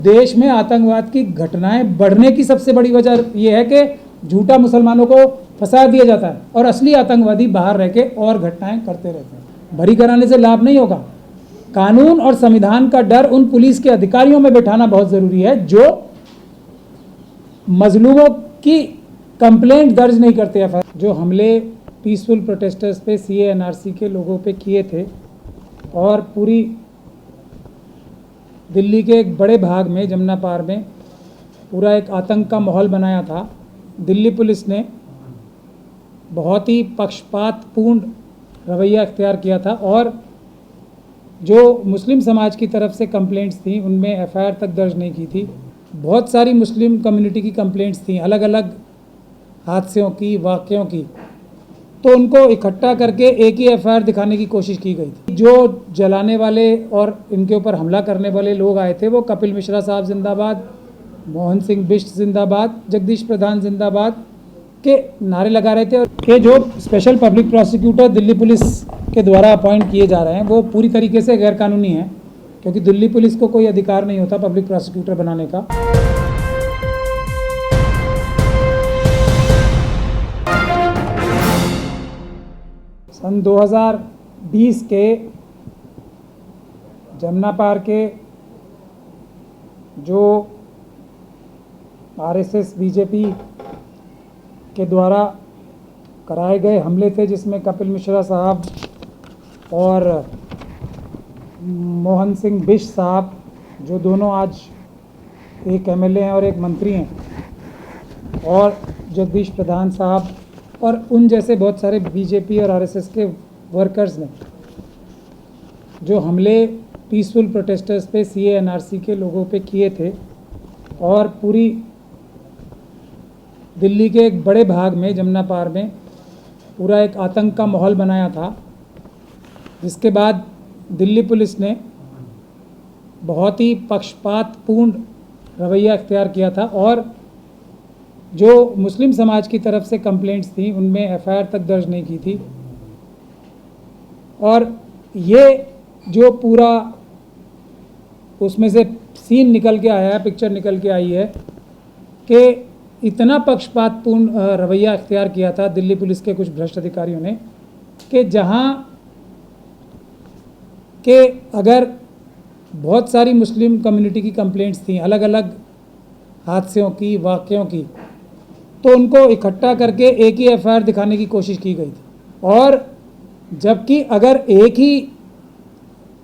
देश में आतंकवाद की घटनाएं बढ़ने की सबसे बड़ी वजह यह है कि झूठा मुसलमानों को फंसा दिया जाता है और असली आतंकवादी बाहर रह के और घटनाएं करते रहते हैं। भरी कराने से लाभ नहीं होगा। कानून और संविधान का डर उन पुलिस के अधिकारियों में बैठाना बहुत ज़रूरी है जो मजलूमों की कंप्लेंट दर्ज नहीं करते। जो हमले पीसफुल प्रोटेस्टर्स पे CA-NRC के लोगों पे किए थे और पूरी दिल्ली के एक बड़े भाग में जमुना पार में पूरा एक आतंक का माहौल बनाया था। दिल्ली पुलिस ने बहुत ही पक्षपातपूर्ण रवैया इख्तियार किया था और जो मुस्लिम समाज की तरफ से कंप्लेंट्स थी उनमें FIR तक दर्ज नहीं की थी। बहुत सारी मुस्लिम कम्युनिटी की कंप्लेंट्स थी, अलग अलग हादसों की, वाक़यों की, तो उनको इकट्ठा करके एक ही FIR दिखाने की कोशिश की गई थी। जो जलाने वाले और इनके ऊपर हमला करने वाले लोग आए थे वो कपिल मिश्रा साहब जिंदाबाद, मोहन सिंह बिष्ट जिंदाबाद, जगदीश प्रधान जिंदाबाद के नारे लगा रहे थे। और के जो special public prosecutor Delhi police के द्वारा अपॉइंट किए जा रहे हैं वो पूरी तरीके से गैरकानूनी हैं, क्योंकि दिल्ली पुलिस को कोई अधिकार नहीं होता पब्लिक प्रोसिक्यूटर बनाने का। सन 2020 के जमुना पार के जो RSS BJP के द्वारा कराए गए हमले थे, जिसमें कपिल मिश्रा साहब और मोहन सिंह बिष्ट साहब, जो दोनों आज एक MLA हैं और एक मंत्री हैं, और जगदीश प्रधान साहब और उन जैसे बहुत सारे BJP और RSS के वर्कर्स ने जो हमले पीसफुल प्रोटेस्टर्स पे CA-NRC के लोगों पे किए थे और पूरी दिल्ली के एक बड़े भाग में जमुना पार में पूरा एक आतंक का माहौल बनाया था, जिसके बाद दिल्ली पुलिस ने बहुत ही पक्षपातपूर्ण रवैया इख्तियार किया था और जो मुस्लिम समाज की तरफ से कंप्लेंट्स थी उनमें FIR तक दर्ज नहीं की थी। और ये जो पूरा उसमें से सीन निकल के आया है, पिक्चर निकल के आई है कि इतना पक्षपातपूर्ण रवैया इख्तियार किया था दिल्ली पुलिस के कुछ भ्रष्ट अधिकारियों ने कि जहां के अगर बहुत सारी मुस्लिम कम्युनिटी की कंप्लेंट्स थी, अलग अलग हादसों की, वाक़यों की, तो उनको इकट्ठा करके एक ही FIR दिखाने की कोशिश की गई थी। और जबकि अगर एक ही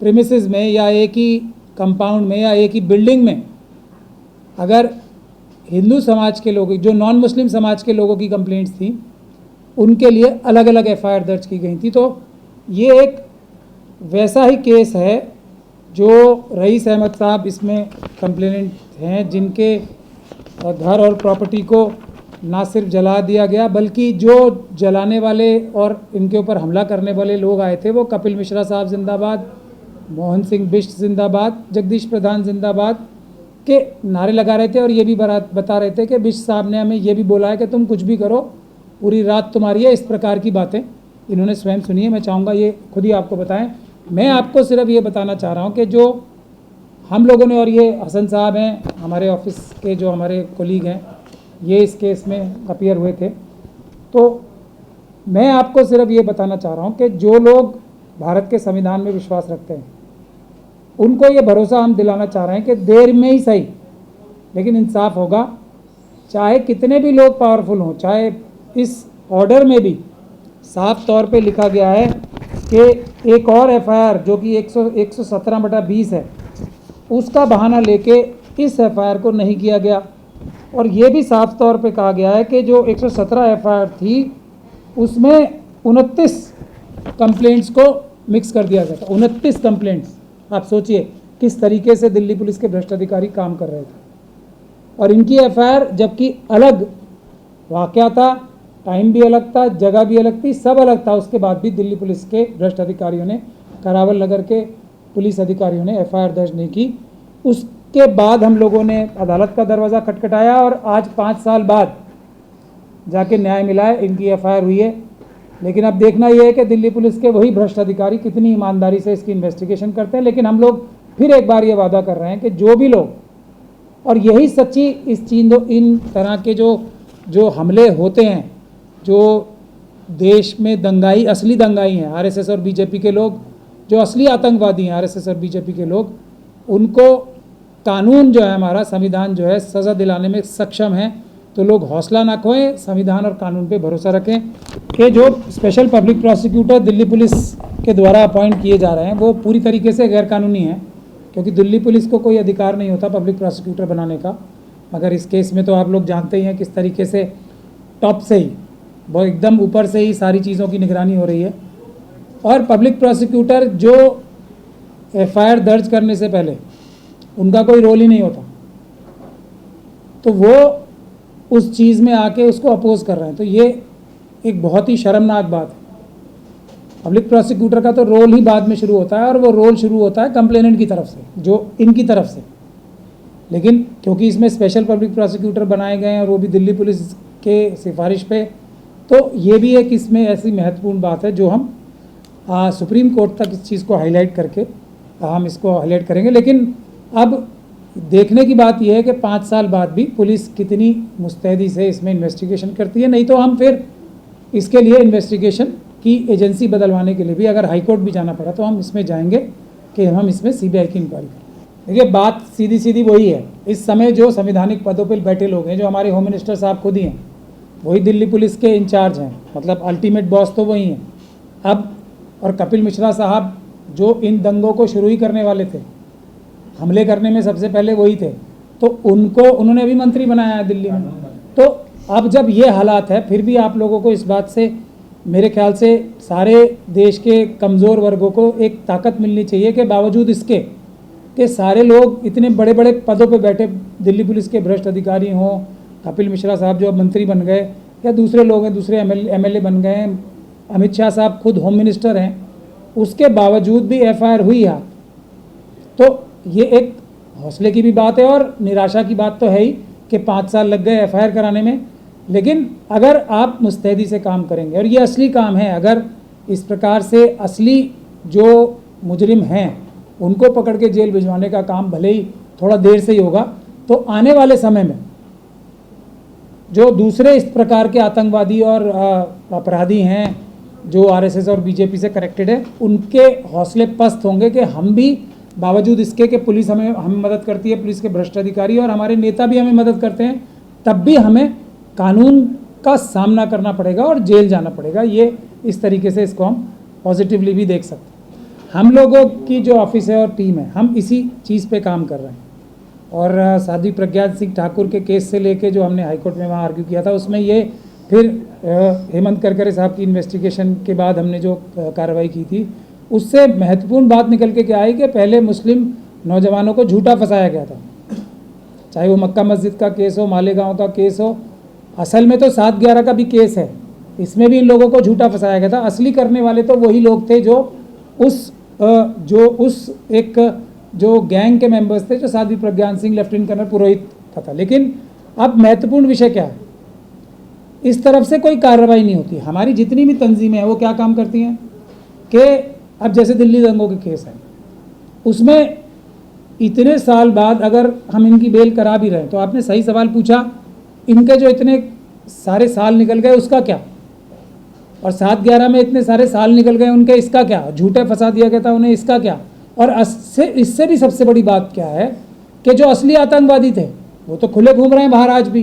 प्रीमिसेस में या एक ही कंपाउंड में या एक ही बिल्डिंग में अगर हिंदू समाज के लोग, जो नॉन मुस्लिम समाज के लोगों की कंप्लेंट्स थी, उनके लिए अलग अलग FIR दर्ज की गई थी। तो ये एक वैसा ही केस है जो रईस अहमद साहब इसमें कंप्लेनेंट हैं, जिनके घर और प्रॉपर्टी को ना सिर्फ जला दिया गया बल्कि जो जलाने वाले और इनके ऊपर हमला करने वाले लोग आए थे वो कपिल मिश्रा साहब जिंदाबाद, मोहन सिंह बिष्ट जिंदाबाद, जगदीश प्रधान जिंदाबाद के नारे लगा रहे थे और ये भी बता रहे थे कि बिष्ट साहब ने हमें ये भी बोला है कि तुम कुछ भी करो, पूरी रात तुम्हारी है। इस प्रकार की बातें इन्होंने स्वयं सुनी है। मैं चाहूँगा ये खुद ही आपको बताएं। मैं आपको सिर्फ ये बताना चाह रहा हूँ कि जो हम लोगों ने, और ये हसन साहब हैं हमारे ऑफिस के, जो हमारे कोलीग हैं, ये इस केस में अपीयर हुए थे, तो मैं आपको सिर्फ ये बताना चाह रहा हूँ कि जो लोग भारत के संविधान में विश्वास रखते हैं उनको ये भरोसा हम दिलाना चाह रहे हैं कि देर में ही सही लेकिन इंसाफ होगा। चाहे कितने भी लोग पावरफुल हों, चाहे इस ऑर्डर में भी साफ तौर पे लिखा गया है कि एक और FIR जो कि 117/20 है, उसका बहाना लेके इस FIR को नहीं किया गया। और ये भी साफ तौर पे कहा गया है कि जो 117 FIR थी उसमें 29 कंप्लेंट्स को मिक्स कर दिया गया था। 29 कंप्लेंट्स, आप सोचिए किस तरीके से दिल्ली पुलिस के भ्रष्ट अधिकारी काम कर रहे थे। और इनकी FIR जबकि अलग वाक़या था, टाइम भी अलग था, जगह भी अलग थी, सब अलग था, उसके बाद भी दिल्ली पुलिस के भ्रष्ट अधिकारियों ने, करावल नगर के पुलिस अधिकारियों ने FIR दर्ज नहीं की। उसके बाद हम लोगों ने अदालत का दरवाज़ा खटखटाया और आज 5 साल बाद जाके न्याय मिला है, इनकी FIR हुई है। लेकिन अब देखना यह है कि दिल्ली पुलिस के वही भ्रष्ट अधिकारी कितनी ईमानदारी से इसकी इन्वेस्टिगेशन करते हैं। लेकिन हम लोग फिर एक बार ये वादा कर रहे हैं कि जो भी लोग और यही सच्ची इस चीज़ इन तरह के जो हमले होते हैं, जो देश में दंगाई, असली दंगाई हैं, आरएसएस और बीजेपी के लोग, जो असली आतंकवादी हैं आरएसएस और बीजेपी के लोग, उनको कानून जो है, हमारा संविधान जो है, सज़ा दिलाने में सक्षम है। तो लोग हौसला ना खोएं, संविधान और कानून पे भरोसा रखें कि जो special public prosecutor Delhi police के द्वारा अपॉइंट किए जा रहे हैं वो पूरी तरीके से गैरकानूनी हैं, क्योंकि दिल्ली पुलिस को कोई अधिकार नहीं होता पब्लिक प्रोसिक्यूटर बनाने का। मगर इस केस में तो आप लोग जानते ही हैं किस तरीके से टॉप से ही, वो एकदम ऊपर से ही सारी चीज़ों की निगरानी हो रही है। और पब्लिक प्रोसिक्यूटर जो एफआईआर दर्ज करने से पहले उनका कोई रोल ही नहीं होता, तो वो उस चीज़ में आके उसको अपोज कर रहे हैं, तो ये एक बहुत ही शर्मनाक बात है। पब्लिक प्रोसिक्यूटर का तो रोल ही बाद में शुरू होता है, और वो रोल शुरू होता है कंप्लेनेंट की तरफ से, जो इनकी तरफ से। लेकिन क्योंकि इसमें स्पेशल पब्लिक प्रोसिक्यूटर बनाए गए हैं और वो भी दिल्ली पुलिस के सिफारिश पे, तो ये भी एक इसमें ऐसी महत्वपूर्ण बात है जो हम सुप्रीम कोर्ट तक इस चीज़ को हाईलाइट करके हम इसको हाईलाइट करेंगे। लेकिन अब देखने की बात यह है कि 5 साल बाद भी पुलिस कितनी मुस्तैदी से इसमें इन्वेस्टिगेशन करती है। नहीं तो हम फिर इसके लिए इन्वेस्टिगेशन की एजेंसी बदलवाने के लिए भी अगर हाई कोर्ट भी जाना पड़ा तो हम इसमें जाएंगे कि हम इसमें सीबीआई की इंक्वायरी करें। देखिए, बात सीधी सीधी वही है। इस समय जो संवैधानिक पदों पर बैठे लोग हैं, जो हमारे होम मिनिस्टर साहब खुद ही हैं, वही दिल्ली पुलिस के इंचार्ज हैं, मतलब अल्टीमेट बॉस तो वही हैं अब। और कपिल मिश्रा साहब जो इन दंगों को शुरू ही करने वाले थे, हमले करने में सबसे पहले वही थे, तो उन्होंने अभी मंत्री बनाया है दिल्ली में। तो अब जब ये हालात है, फिर भी आप लोगों को इस बात से, मेरे ख्याल से सारे देश के कमज़ोर वर्गों को एक ताकत मिलनी चाहिए कि बावजूद इसके कि सारे लोग इतने बड़े बड़े पदों पे बैठे, दिल्ली पुलिस के भ्रष्ट अधिकारी हों, कपिल मिश्रा साहब जो अब मंत्री बन गए, या दूसरे लोग हैं, दूसरे एमएलए बन गए हैं, अमित शाह साहब खुद होम मिनिस्टर हैं, उसके बावजूद भी एफआईआर हुई है। तो ये एक हौसले की भी बात है और निराशा की बात तो है ही कि 5 साल लग गए एफआईआर कराने में। लेकिन अगर आप मुस्तैदी से काम करेंगे, और ये असली काम है, अगर इस प्रकार से असली जो मुजरिम हैं उनको पकड़ के जेल भिजवाने का काम भले ही थोड़ा देर से ही होगा, तो आने वाले समय में जो दूसरे इस प्रकार के आतंकवादी और अपराधी हैं जो आरएसएस और बीजेपी से कनेक्टेड है, उनके हौसले पस्त होंगे कि हम भी बावजूद इसके कि पुलिस हमें मदद करती है, पुलिस के भ्रष्ट अधिकारी और हमारे नेता भी हमें मदद करते हैं, तब भी हमें कानून का सामना करना पड़ेगा और जेल जाना पड़ेगा। ये इस तरीके से इसको हम पॉजिटिवली भी देख सकते हैं। हम लोगों की जो ऑफिस है और टीम है, हम इसी चीज़ पे काम कर रहे हैं। और साध्वी प्रज्ञा सिंह ठाकुर के केस से लेके जो हमने हाईकोर्ट में वहाँ आर्ग्यू किया था, उसमें ये फिर हेमंत करकरे साहब की इन्वेस्टिगेशन के बाद हमने जो कार्रवाई की थी, उससे महत्वपूर्ण बात निकल के क्या आई कि पहले मुस्लिम नौजवानों को झूठा फंसाया गया था, चाहे वो मक्का मस्जिद का केस हो, मालेगांव का केस हो। असल में तो 7/11 का भी केस है, इसमें भी इन लोगों को झूठा फंसाया गया था। असली करने वाले तो वही लोग थे जो उस जो गैंग के मेंबर्स थे, जो साध्वी प्रज्ञा सिंह, लेफ्टिनेंट कर्नल पुरोहित था। लेकिन अब महत्वपूर्ण विषय क्या है, इस तरफ से कोई कार्रवाई नहीं होती। हमारी जितनी भी तंजीमें हैं वो क्या काम करती हैं कि अब जैसे दिल्ली दंगों के केस हैं, उसमें इतने साल बाद अगर हम इनकी बेल करा भी रहे हैं, तो आपने सही सवाल पूछा, इनके जो इतने सारे साल निकल गए उसका क्या, और 7/11 में इतने सारे साल निकल गए उनके, इसका क्या, झूठे फंसा दिया गया था उन्हें, इसका क्या। और इससे भी सबसे बड़ी बात क्या है कि जो असली आतंकवादी थे वो तो खुले घूम रहे हैं बाहर आज भी।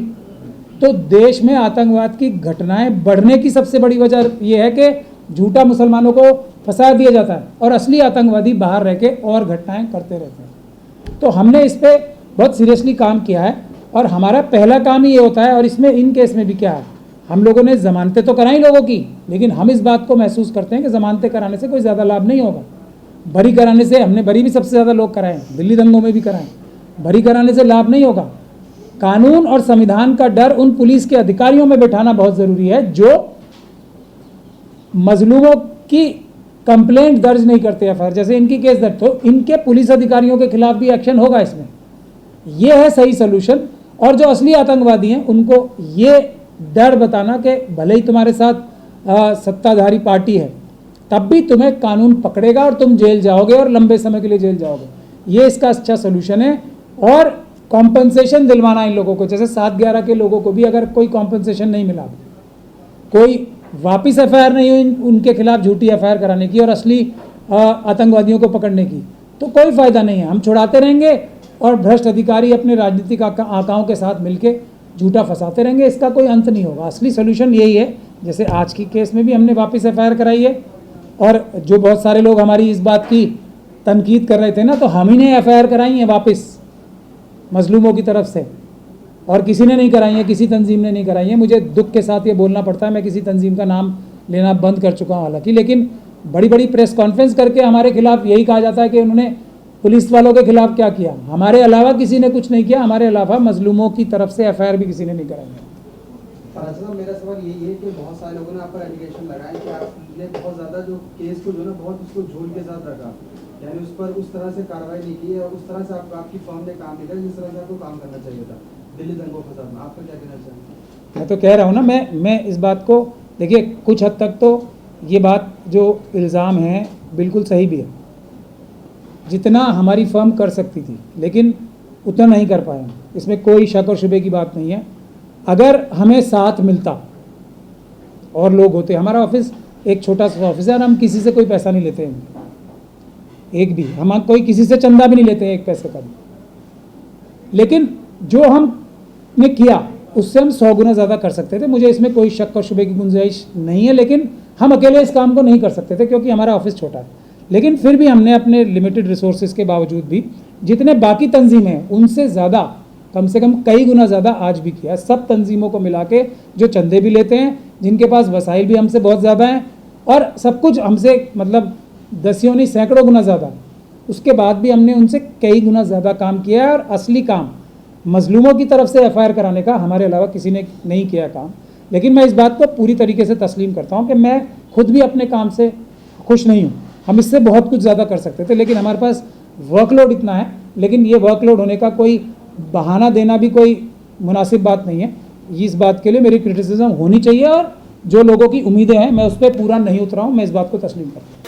तो देश में आतंकवाद की घटनाएं बढ़ने की सबसे बड़ी वजह यह है कि झूठा मुसलमानों को फंसा दिया जाता है और असली आतंकवादी बाहर रह के और घटनाएं करते रहते हैं। तो हमने इस पर बहुत सीरियसली काम किया है और हमारा पहला काम ही ये होता है। और इसमें इन केस में भी क्या है, हम लोगों ने ज़मानतें तो कराई लोगों की, लेकिन हम इस बात को महसूस करते हैं कि ज़मानतें कराने से कोई ज़्यादा लाभ नहीं होगा। बरी कराने से, हमने बरी भी सबसे ज़्यादा लोग कराए, दिल्ली दंगों में भी कराए, बरी कराने से लाभ नहीं होगा। कानून और संविधान का डर उन पुलिस के अधिकारियों में बैठाना बहुत ज़रूरी है जो मजलूमों की कंप्लेंट दर्ज नहीं करते एफआईआर, जैसे इनकी केस दर्ज, तो इनके पुलिस अधिकारियों के खिलाफ भी एक्शन होगा इसमें। यह है सही सोल्यूशन। और जो असली आतंकवादी हैं उनको ये डर बताना कि भले ही तुम्हारे साथ सत्ताधारी पार्टी है, तब भी तुम्हें कानून पकड़ेगा और तुम जेल जाओगे और लंबे समय के लिए जेल जाओगे। ये इसका अच्छा सोल्यूशन है। और कॉम्पनसेशन दिलवाना इन लोगों को। जैसे 7/11 के लोगों को भी अगर कोई कॉम्पनसेशन नहीं मिला, कोई वापस एफआईआर नहीं हुई उनके खिलाफ झूठी एफआईआर कराने की और असली आतंकवादियों को पकड़ने की, तो कोई फ़ायदा नहीं है। हम छुड़ाते रहेंगे और भ्रष्ट अधिकारी अपने राजनीतिक आकाओं के साथ मिलके झूठा फंसाते रहेंगे, इसका कोई अंत नहीं होगा। असली सोल्यूशन यही है। जैसे आज की केस में भी हमने वापस एफआईआर कराई है, और जो बहुत सारे लोग हमारी इस बात की तनकीद कर रहे थे ना, तो हम ही ने एफआईआर कराई है वापस मजलूमों की तरफ से, और किसी ने नहीं कराई है, किसी तंजीम ने नहीं कराई है। मुझे दुख के साथ ये बोलना पड़ता है, मैं किसी तंजीम का नाम लेना बंद कर चुका हूँ हालांकि, लेकिन बड़ी बड़ी प्रेस कॉन्फ्रेंस करके हमारे खिलाफ यही कहा जाता है कि उन्होंने पुलिस वालों के खिलाफ क्या किया। हमारे अलावा किसी ने कुछ नहीं किया, हमारे अलावा मजलूमों की तरफ से एफआईआर भी किसी ने नहीं कराई है। मेरा सवाल यही है कि बहुत सारे लोगों ने आप पर एलिगेशन लगाए कि आपने बहुत ज़्यादा जो केस को जो ना बहुत उसको झोल के साथ रखा, यानी उस पर उस तरह से कार्रवाई नहीं की और उस तरह से आपकी फर्म ने काम नहीं किया जिस तरह से आपको काम करना चाहिए था दिल्ली दंगों फसाद में। आपका क्या कहना चाहिए? मैं तो कह रहा हूँ ना, मैं इस बात को देखिए, कुछ हद तक तो ये बात जो इल्ज़ाम है बिल्कुल सही भी है। जितना हमारी फर्म कर सकती थी लेकिन उतना नहीं कर पाए, इसमें कोई शक और शुबे की बात नहीं है। अगर हमें साथ मिलता और लोग होते, हमारा ऑफिस एक छोटा सा ऑफिस है और हम किसी से कोई पैसा नहीं लेते हैं, एक भी, हम कोई किसी से चंदा भी नहीं लेते हैं एक पैसे का भी। लेकिन जो हमने किया उससे हम 100 गुना ज़्यादा कर सकते थे, मुझे इसमें कोई शक और शुबे की गुंजाइश नहीं है। लेकिन हम अकेले इस काम को नहीं कर सकते थे क्योंकि हमारा ऑफिस छोटा है। लेकिन फिर भी हमने अपने लिमिटेड रिसोर्सेज के बावजूद भी जितने बाकी तंजीमें हैं उनसे ज़्यादा, कम से कम कई गुना ज़्यादा आज भी किया। सब तंजीमों को मिला के जो चंदे भी लेते हैं, जिनके पास वसाइल भी हमसे बहुत ज़्यादा हैं और सब कुछ हमसे मतलब दसियों नहीं सैकड़ों गुना ज़्यादा, उसके बाद भी हमने उनसे कई गुना ज़्यादा काम किया है। और असली काम मजलूमों की तरफ से एफआईआर कराने का हमारे अलावा किसी ने नहीं किया काम। लेकिन मैं इस बात को पूरी तरीके से तस्लीम करता हूँ कि मैं खुद भी अपने काम से खुश नहीं हूँ। हम इससे बहुत कुछ ज़्यादा कर सकते थे, लेकिन हमारे पास वर्कलोड इतना है। लेकिन ये वर्कलोड होने का कोई बहाना देना भी कोई मुनासिब बात नहीं है। इस बात के लिए मेरी क्रिटिसिज्म होनी चाहिए और जो लोगों की उम्मीदें हैं मैं उस पर पूरा नहीं उतरा हूँ, मैं इस बात को तस्लीम करता हूँ।